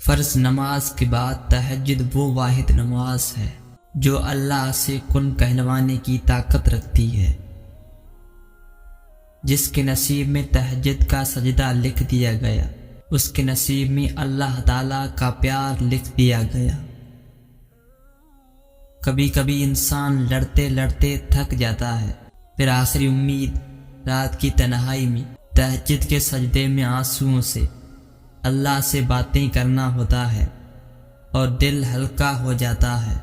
فرض نماز کے بعد تہجد وہ واحد نماز ہے جو اللہ سے کن کہلوانے کی طاقت رکھتی ہے۔ جس کے نصیب میں تہجد کا سجدہ لکھ دیا گیا، اس کے نصیب میں اللہ تعالیٰ کا پیار لکھ دیا گیا۔ کبھی کبھی انسان لڑتے لڑتے تھک جاتا ہے، پھر آخری امید رات کی تنہائی میں تہجد کے سجدے میں آنسوؤں سے اللہ سے باتیں کرنا ہوتا ہے اور دل ہلکا ہو جاتا ہے۔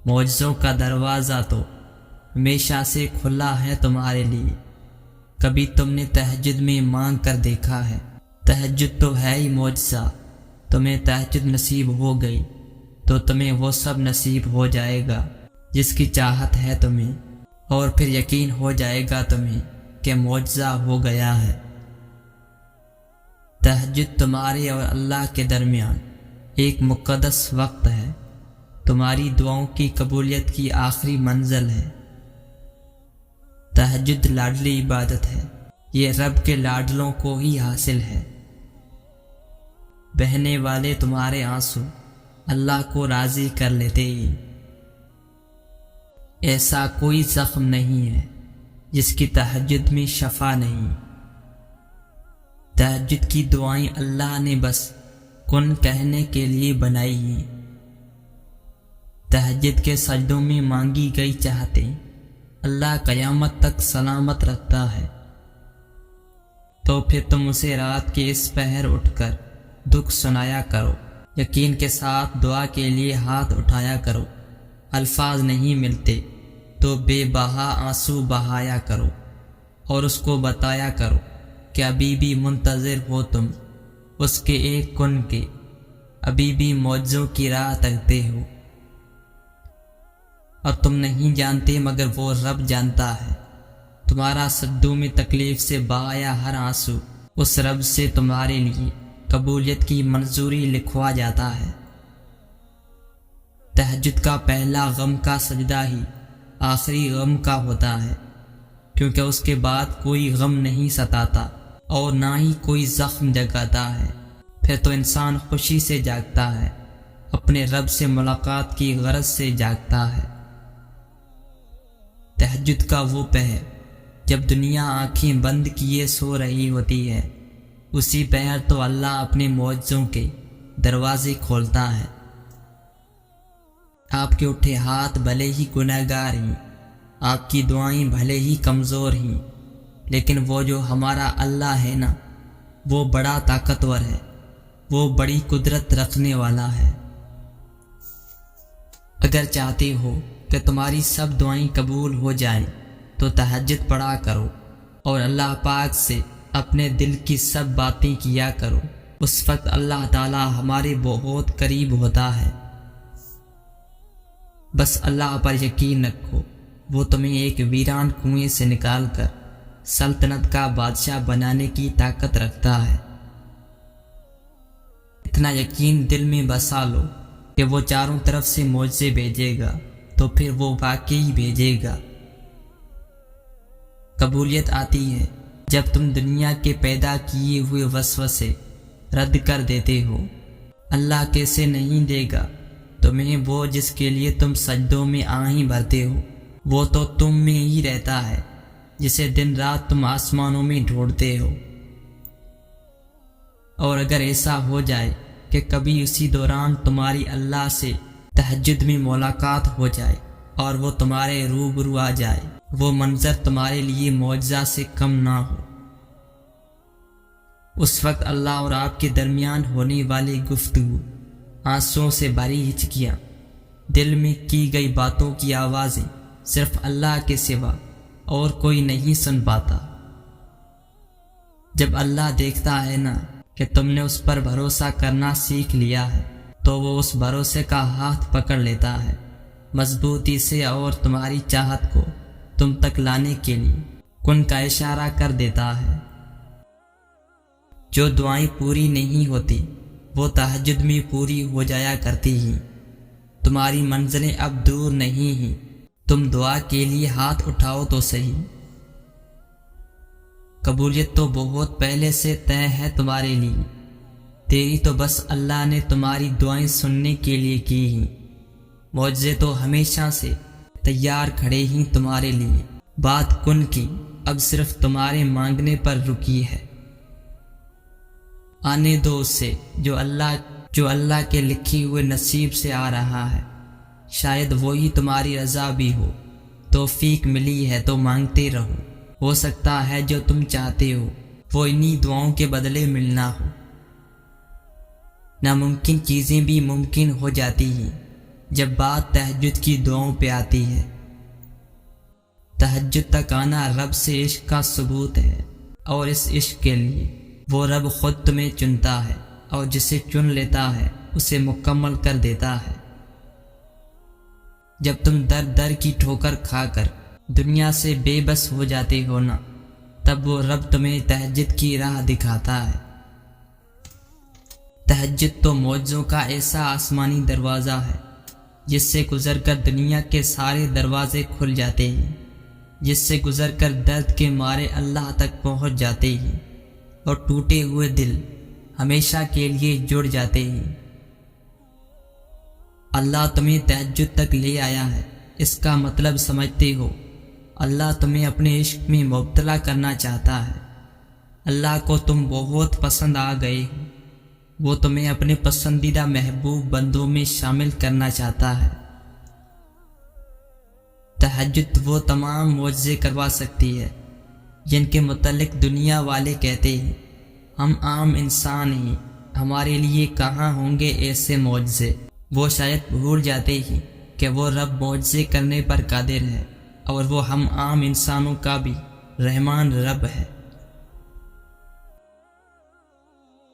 معجزوں کا دروازہ تو ہمیشہ سے کھلا ہے تمہارے لیے۔ کبھی تم نے تہجد میں مانگ کر دیکھا ہے؟ تہجد تو ہے ہی معجزہ۔ تمہیں تہجد نصیب ہو گئی تو تمہیں وہ سب نصیب ہو جائے گا جس کی چاہت ہے تمہیں، اور پھر یقین ہو جائے گا تمہیں کہ معجزہ ہو گیا ہے۔ تہجد تمہارے اور اللہ کے درمیان ایک مقدس وقت ہے، تمہاری دعاؤں کی قبولیت کی آخری منزل ہے۔ تہجد لاڈلی عبادت ہے، یہ رب کے لاڈلوں کو ہی حاصل ہے۔ بہنے والے تمہارے آنسو اللہ کو راضی کر لیتے ہی۔ ایسا کوئی زخم نہیں ہے جس کی تہجد میں شفا نہیں۔ تہجد کی دعائیں اللہ نے بس کن کہنے کے لیے بنائی ہیں۔ تہجد کے سجدوں میں مانگی گئی چاہتیں اللہ قیامت تک سلامت رکھتا ہے۔ تو پھر تم اسے رات کے اس پہر اٹھ کر دکھ سنایا کرو، یقین کے ساتھ دعا کے لیے ہاتھ اٹھایا کرو۔ الفاظ نہیں ملتے تو بے بہا آنسو بہایا کرو اور اس کو بتایا کرو کہ ابھی بھی منتظر ہو تم اس کے ایک کن کے، ابھی بھی معجزوں کی راہ تکتے ہو، اور تم نہیں جانتے مگر وہ رب جانتا ہے۔ تمہارا سجدوں میں تکلیف سے بہایا ہر آنسو اس رب سے تمہارے لیے قبولیت کی منظوری لکھوا جاتا ہے۔ تہجد کا پہلا غم کا سجدہ ہی آخری غم کا ہوتا ہے، کیونکہ اس کے بعد کوئی غم نہیں ستاتا اور نہ ہی کوئی زخم جگاتا ہے۔ پھر تو انسان خوشی سے جاگتا ہے، اپنے رب سے ملاقات کی غرض سے جاگتا ہے۔ تہجد کا وہ پہر جب دنیا آنکھیں بند کیے سو رہی ہوتی ہے، اسی پہر تو اللہ اپنے معجزوں کے دروازے کھولتا ہے۔ آپ کے اٹھے ہاتھ بھلے ہی گنہگار ہیں، آپ کی دعائیں بھلے ہی کمزور ہیں، لیکن وہ جو ہمارا اللہ ہے نا، وہ بڑا طاقتور ہے، وہ بڑی قدرت رکھنے والا ہے۔ اگر چاہتے ہو کہ تمہاری سب دعائیں قبول ہو جائیں تو تہجد پڑھا کرو اور اللہ پاک سے اپنے دل کی سب باتیں کیا کرو۔ اس وقت اللہ تعالی ہمارے بہت قریب ہوتا ہے۔ بس اللہ پر یقین رکھو، وہ تمہیں ایک ویران کنویں سے نکال کر سلطنت کا بادشاہ بنانے کی طاقت رکھتا ہے۔ اتنا یقین دل میں بسا لو کہ وہ چاروں طرف سے معجزے بھیجے گا تو پھر وہ واقعی بھیجے گا۔ قبولیت آتی ہے جب تم دنیا کے پیدا کیے ہوئے وسوسے رد کر دیتے ہو۔ اللہ کیسے نہیں دے گا تمہیں وہ جس کے لیے تم سجدوں میں آہیں بھرتے ہو؟ وہ تو تم میں ہی رہتا ہے جسے دن رات تم آسمانوں میں ڈھونڈتے ہو۔ اور اگر ایسا ہو جائے کہ کبھی اسی دوران تمہاری اللہ سے تہجد میں ملاقات ہو جائے اور وہ تمہارے روبرو آ جائے، وہ منظر تمہارے لیے معجزہ سے کم نہ ہو۔ اس وقت اللہ اور آپ کے درمیان ہونے والی گفتگو، آنسوؤں سے بھری ہچکیاں، دل میں کی گئی باتوں کی آوازیں صرف اللہ کے سوا اور کوئی نہیں سن پاتا۔ جب اللہ دیکھتا ہے نا کہ تم نے اس پر بھروسہ کرنا سیکھ لیا ہے تو وہ اس بھروسے کا ہاتھ پکڑ لیتا ہے مضبوطی سے اور تمہاری چاہت کو تم تک لانے کے لیے کن کا اشارہ کر دیتا ہے۔ جو دعائیں پوری نہیں ہوتی وہ تہجد میں پوری ہو جایا کرتی ہیں۔ تمہاری منزلیں اب دور نہیں ہیں، تم دعا کے لیے ہاتھ اٹھاؤ تو صحیح۔ قبولیت تو بہت پہلے سے طے ہے تمہارے لیے، تیری تو بس اللہ نے تمہاری دعائیں سننے کے لیے کی ہیں، معجزے تو ہمیشہ سے تیار کھڑے ہیں تمہارے لیے، بات کن کی اب صرف تمہارے مانگنے پر رکی ہے۔ آنے دو اسے جو اللہ کے لکھے ہوئے نصیب سے آ رہا ہے، شاید وہی تمہاری رضا بھی ہو۔ توفیق ملی ہے تو مانگتے رہو، ہو سکتا ہے جو تم چاہتے ہو وہ انہی دعاؤں کے بدلے ملنا ہو۔ ناممکن چیزیں بھی ممکن ہو جاتی ہیں جب بات تہجد کی دعاؤں پہ آتی ہے۔ تہجد تک آنا رب سے عشق کا ثبوت ہے، اور اس عشق کے لیے وہ رب خود تمہیں چنتا ہے، اور جسے چن لیتا ہے اسے مکمل کر دیتا ہے۔ جب تم در در کی ٹھوکر کھا کر دنیا سے بے بس ہو جاتے ہو نا، تب وہ رب تمہیں تہجد کی راہ دکھاتا ہے۔ تہجد تو معجزوں کا ایسا آسمانی دروازہ ہے جس سے گزر کر دنیا کے سارے دروازے کھل جاتے ہیں، جس سے گزر کر درد کے مارے اللہ تک پہنچ جاتے ہیں، اور ٹوٹے ہوئے دل ہمیشہ کے لیے جڑ جاتے ہیں۔ اللہ تمہیں تہجد تک لے آیا ہے، اس کا مطلب سمجھتے ہو؟ اللہ تمہیں اپنے عشق میں مبتلا کرنا چاہتا ہے۔ اللہ کو تم بہت پسند آ گئے ہو، وہ تمہیں اپنے پسندیدہ محبوب بندوں میں شامل کرنا چاہتا ہے۔ تہجد وہ تمام معجزے کروا سکتی ہے جن کے متعلق دنیا والے کہتے ہیں ہم عام انسان ہیں، ہمارے لیے کہاں ہوں گے ایسے معجزے۔ وہ شاید بھول جاتے ہیں کہ وہ رب معجزے کرنے پر قادر ہے، اور وہ ہم عام انسانوں کا بھی رحمان رب ہے۔